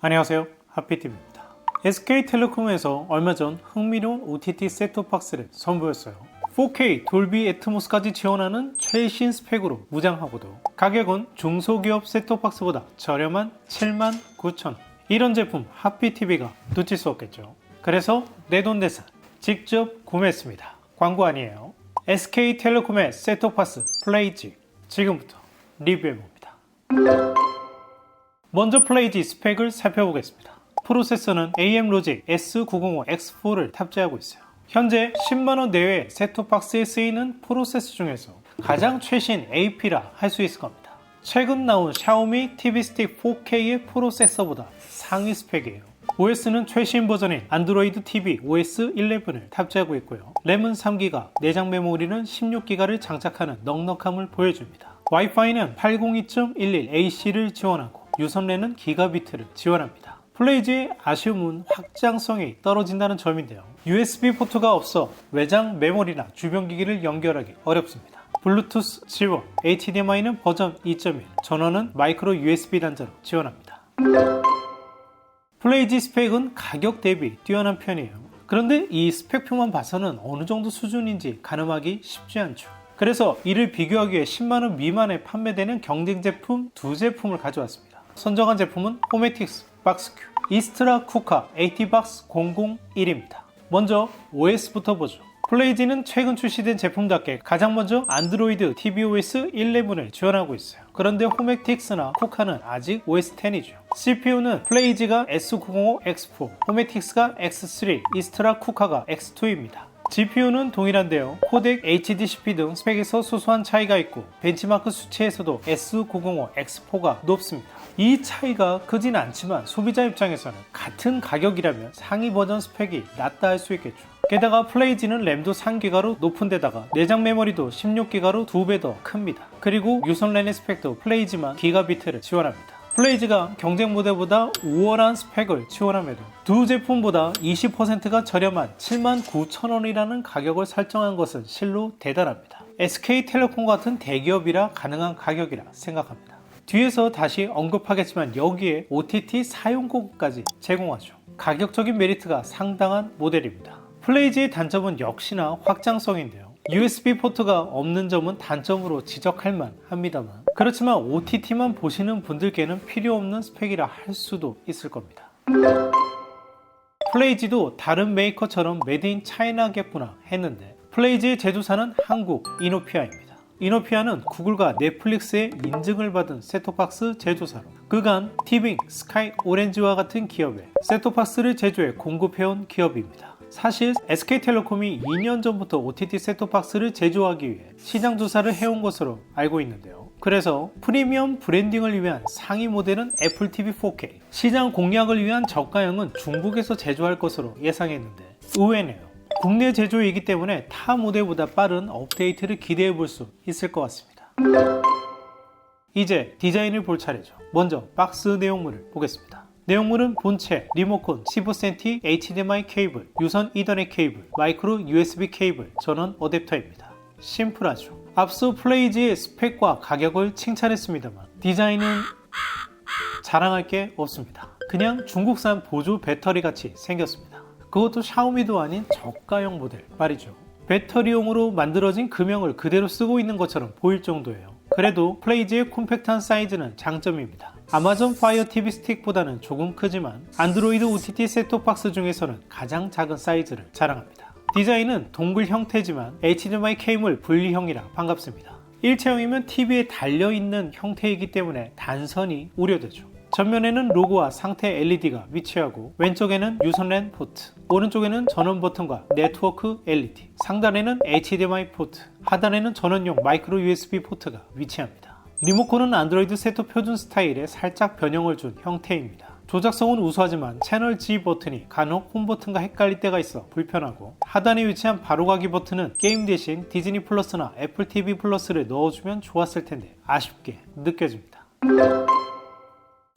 안녕하세요, 하피TV입니다. SK텔레콤에서 얼마 전 흥미로운 OTT 셋톱박스를 선보였어요. 4K 돌비 애트모스까지 지원하는 최신 스펙으로 무장하고도 가격은 중소기업 셋톱박스보다 저렴한 79,000원. 이런 제품 하피TV가 놓칠 수 없겠죠. 그래서 내돈내산 직접 구매했습니다. 광고 아니에요. SK텔레콤의 셋톱박스 플레이지 지금부터 리뷰해봅니다. 먼저 플레이지 스펙을 살펴보겠습니다. 프로세서는 AM로직 S905X4를 탑재하고 있어요. 현재 10만원 내외 셋톱박스에 쓰이는 프로세서 중에서 가장 최신 AP라 할 수 있을 겁니다. 최근 나온 샤오미 TV스틱 4K의 프로세서보다 상위 스펙이에요. OS는 최신 버전인 안드로이드 TV OS 11을 탑재하고 있고요. 램은 3기가, 내장 메모리는 16기가를 장착하는 넉넉함을 보여줍니다. 와이파이는 802.11ac를 지원하고 유선랜은 기가비트를 지원합니다. 플레이지의 아쉬움은 확장성이 떨어진다는 점인데요. USB 포트가 없어 외장 메모리나 주변 기기를 연결하기 어렵습니다. 블루투스 지원, HDMI는 버전 2.1, 전원은 마이크로 USB 단자로 지원합니다. 플레이지 스펙은 가격 대비 뛰어난 편이에요. 그런데 이 스펙표만 봐서는 어느 정도 수준인지 가늠하기 쉽지 않죠. 그래서 이를 비교하기 위해 10만원 미만에 판매되는 경쟁 제품 두 제품을 가져왔습니다. 선정한 제품은 호메틱스 박스큐, 이스트라 쿠카 AT박스 001입니다. 먼저 OS부터 보죠. 플레이지는 최근 출시된 제품답게 가장 먼저 안드로이드 tvOS 11을 지원하고 있어요. 그런데 호메틱스나 쿠카는 아직 OS 10이죠. CPU는 플레이지가 S905X4, 호메틱스가 X3, 이스트라 쿠카가 X2입니다. GPU는 동일한데요. 코덱, HDCP 등 스펙에서 소소한 차이가 있고 벤치마크 수치에서도 S905X4가 높습니다. 이 차이가 크진 않지만 소비자 입장에서는 같은 가격이라면 상위 버전 스펙이 낫다 할 수 있겠죠. 게다가 플레이지는 램도 3기가로 높은 데다가 내장 메모리도 16기가로 2배 더 큽니다. 그리고 유선랜의 스펙도 플레이지만 기가비트를 지원합니다. 플레이지가 경쟁 모델보다 우월한 스펙을 지원함에도 두 제품보다 20%가 저렴한 79,000원이라는 가격을 설정한 것은 실로 대단합니다. SK텔레콤 같은 대기업이라 가능한 가격이라 생각합니다. 뒤에서 다시 언급하겠지만 여기에 OTT 사용권까지 제공하죠. 가격적인 메리트가 상당한 모델입니다. 플레이지의 단점은 역시나 확장성인데요. USB 포트가 없는 점은 단점으로 지적할 만 합니다만, 그렇지만 OTT만 보시는 분들께는 필요 없는 스펙이라 할 수도 있을 겁니다. 플레이지도 다른 메이커처럼 메드 인 차이나겠구나 했는데 플레이지의 제조사는 한국 이노피아입니다. 이노피아는 구글과 넷플릭스의 인증을 받은 셋톱박스 제조사로 그간 티빙, 스카이, 오렌지와 같은 기업에 셋톱박스를 제조해 공급해온 기업입니다. 사실 SK텔레콤이 2년 전부터 OTT 셋톱박스를 제조하기 위해 시장 조사를 해온 것으로 알고 있는데요. 그래서 프리미엄 브랜딩을 위한 상위 모델은 애플 TV 4K, 시장 공략을 위한 저가형은 중국에서 제조할 것으로 예상했는데 의외네요. 국내 제조이기 때문에 타 모델보다 빠른 업데이트를 기대해 볼 수 있을 것 같습니다. 이제 디자인을 볼 차례죠. 먼저 박스 내용물을 보겠습니다. 내용물은 본체, 리모컨, 15cm HDMI 케이블, 유선 이더넷 케이블, 마이크로 USB 케이블, 전원 어댑터입니다. 심플하죠. 앞서 플레이지의 스펙과 가격을 칭찬했습니다만 디자인은 자랑할 게 없습니다. 그냥 중국산 보조 배터리 같이 생겼습니다. 그것도 샤오미도 아닌 저가형 모델 말이죠. 배터리용으로 만들어진 금형을 그대로 쓰고 있는 것처럼 보일 정도예요. 그래도 플레이지의 콤팩트한 사이즈는 장점입니다. 아마존 파이어 TV 스틱보다는 조금 크지만 안드로이드 OTT 셋톱박스 중에서는 가장 작은 사이즈를 자랑합니다. 디자인은 동글 형태지만 HDMI 케이블 분리형이라 반갑습니다. 일체형이면 TV에 달려있는 형태이기 때문에 단선이 우려되죠. 전면에는 로고와 상태 LED가 위치하고 왼쪽에는 유선랜 포트, 오른쪽에는 전원 버튼과 네트워크 LED, 상단에는 HDMI 포트, 하단에는 전원용 마이크로 USB 포트가 위치합니다. 리모컨은 안드로이드 셋톱 표준 스타일에 살짝 변형을 준 형태입니다. 조작성은 우수하지만 채널 G 버튼이 간혹 홈 버튼과 헷갈릴 때가 있어 불편하고, 하단에 위치한 바로가기 버튼은 게임 대신 디즈니 플러스나 애플 TV 플러스를 넣어주면 좋았을 텐데 아쉽게 느껴집니다.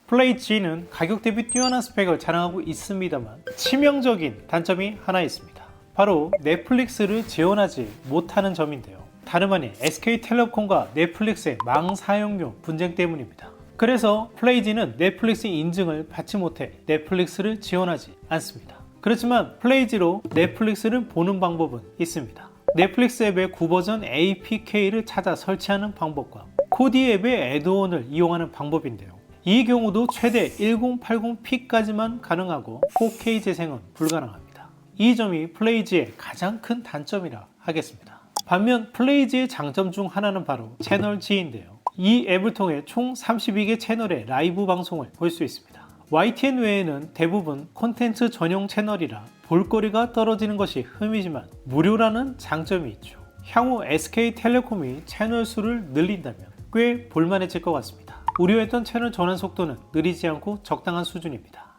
플레이지는 가격 대비 뛰어난 스펙을 자랑하고 있습니다만 치명적인 단점이 하나 있습니다. 바로 넷플릭스를 지원하지 못하는 점인데요. 다름 아닌 SK텔레콤과 넷플릭스의 망 사용료 분쟁 때문입니다. 그래서 플레이지는 넷플릭스 인증을 받지 못해 넷플릭스를 지원하지 않습니다. 그렇지만 플레이지로 넷플릭스를 보는 방법은 있습니다. 넷플릭스 앱의 구버전 APK를 찾아 설치하는 방법과 코디 앱의 애드온을 이용하는 방법인데요. 이 경우도 최대 1080p까지만 가능하고 4K 재생은 불가능합니다. 이 점이 플레이지의 가장 큰 단점이라 하겠습니다. 반면 플레이지의 장점 중 하나는 바로 채널 G인데요. 이 앱을 통해 총 32개 채널의 라이브 방송을 볼 수 있습니다. YTN 외에는 대부분 콘텐츠 전용 채널이라 볼거리가 떨어지는 것이 흠이지만 무료라는 장점이 있죠. 향후 SK텔레콤이 채널 수를 늘린다면 꽤 볼만해질 것 같습니다. 우려했던 채널 전환 속도는 느리지 않고 적당한 수준입니다.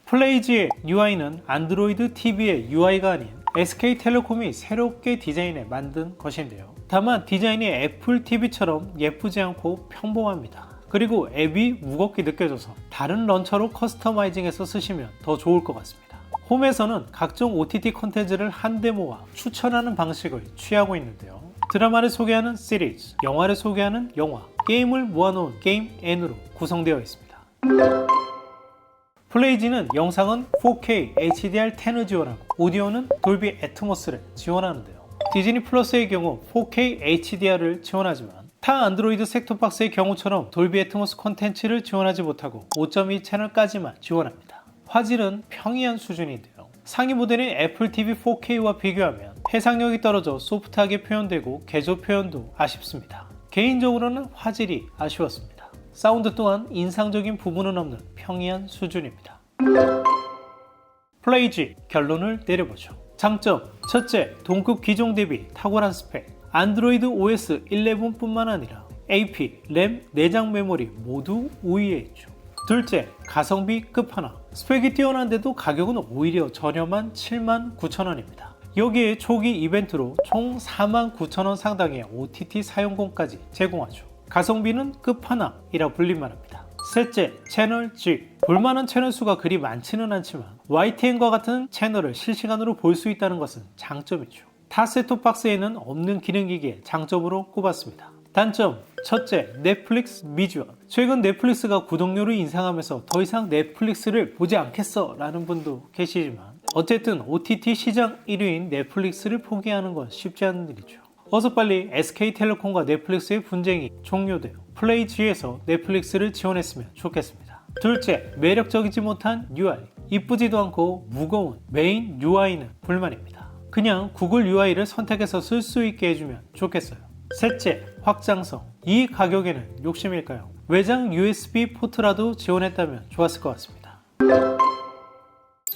플레이지의 UI는 안드로이드 TV의 UI가 아닌 SK텔레콤이 새롭게 디자인해 만든 것인데요. 다만 디자인이 애플 TV처럼 예쁘지 않고 평범합니다. 그리고 앱이 무겁게 느껴져서 다른 런처로 커스터마이징해서 쓰시면 더 좋을 것 같습니다. 홈에서는 각종 OTT 콘텐츠를 한데 모아 추천하는 방식을 취하고 있는데요. 드라마를 소개하는 시리즈, 영화를 소개하는 영화, 게임을 모아놓은 게임 N으로 구성되어 있습니다. 플레이지는 영상은 4K HDR10을 지원하고 오디오는 돌비 애트모스를 지원하는데요. 디즈니 플러스의 경우 4K HDR을 지원하지만 타 안드로이드 셋톱박스의 경우처럼 돌비 애트모스 콘텐츠를 지원하지 못하고 5.2 채널까지만 지원합니다. 화질은 평이한 수준인데요. 상위 모델인 애플 TV 4K와 비교하면 해상력이 떨어져 소프트하게 표현되고 개조 표현도 아쉽습니다. 개인적으로는 화질이 아쉬웠습니다. 사운드 또한 인상적인 부분은 없는 평이한 수준입니다. 플레이지 결론을 내려보죠. 장점, 첫째, 동급 기종 대비 탁월한 스펙. 안드로이드 OS 11뿐만 아니라 AP, 램, 내장 메모리 모두 우위에 있죠. 둘째, 가성비 끝판왕. 스펙이 뛰어난데도 가격은 오히려 저렴한 79,000원입니다. 여기에 초기 이벤트로 총 49,000원 상당의 OTT 사용권까지 제공하죠. 가성비는 끝판왕이라 불릴만합니다. 셋째, 채널 G. 볼만한 채널 수가 그리 많지는 않지만 YTN과 같은 채널을 실시간으로 볼 수 있다는 것은 장점이죠. 타 셋톱박스에는 없는 기능이기에 장점으로 꼽았습니다. 단점, 첫째, 넷플릭스 미지원. 최근 넷플릭스가 구독료를 인상하면서 더 이상 넷플릭스를 보지 않겠어 라는 분도 계시지만 어쨌든 OTT 시장 1위인 넷플릭스를 포기하는 건 쉽지 않은 일이죠. 어서 빨리 SK텔레콤과 넷플릭스의 분쟁이 종료되어 플레이지에서 넷플릭스를 지원했으면 좋겠습니다. 둘째, 매력적이지 못한 UI. 이쁘지도 않고 무거운 메인 UI는 불만입니다. 그냥 구글 UI를 선택해서 쓸 수 있게 해주면 좋겠어요. 셋째, 확장성. 이 가격에는 욕심일까요? 외장 USB 포트라도 지원했다면 좋았을 것 같습니다.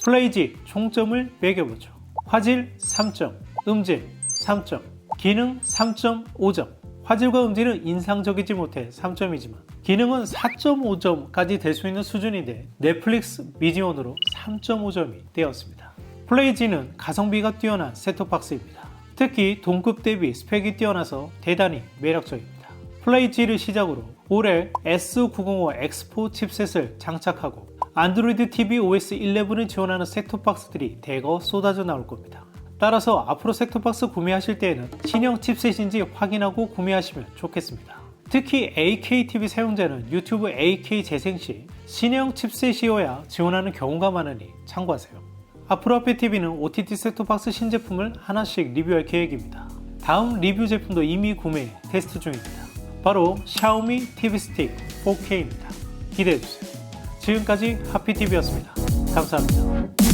플레이지 총점을 매겨보죠. 화질 3점, 음질 3점, 기능 3.5점. 화질과 음질은 인상적이지 못해 3점이지만 기능은 4.5점까지 될 수 있는 수준인데 넷플릭스 미지원으로 3.5점이 되었습니다. 플레이지는 가성비가 뛰어난 셋톱박스입니다. 특히 동급 대비 스펙이 뛰어나서 대단히 매력적입니다. 플레이지를 시작으로 올해 S905 X4 칩셋을 장착하고 안드로이드 TV OS 11을 지원하는 셋톱박스들이 대거 쏟아져 나올 겁니다. 따라서 앞으로 셋톱박스 구매하실 때에는 신형 칩셋인지 확인하고 구매하시면 좋겠습니다. 특히 AKTV 사용자는 유튜브 AK 재생 시 신형 칩셋이어야 지원하는 경우가 많으니 참고하세요. 앞으로 앞에TV는 OTT 셋톱박스 신제품을 하나씩 리뷰할 계획입니다. 다음 리뷰 제품도 이미 구매 테스트 중입니다. 바로 샤오미 TV 스틱 4K입니다. 기대해주세요. 지금까지 하피TV였습니다. 감사합니다.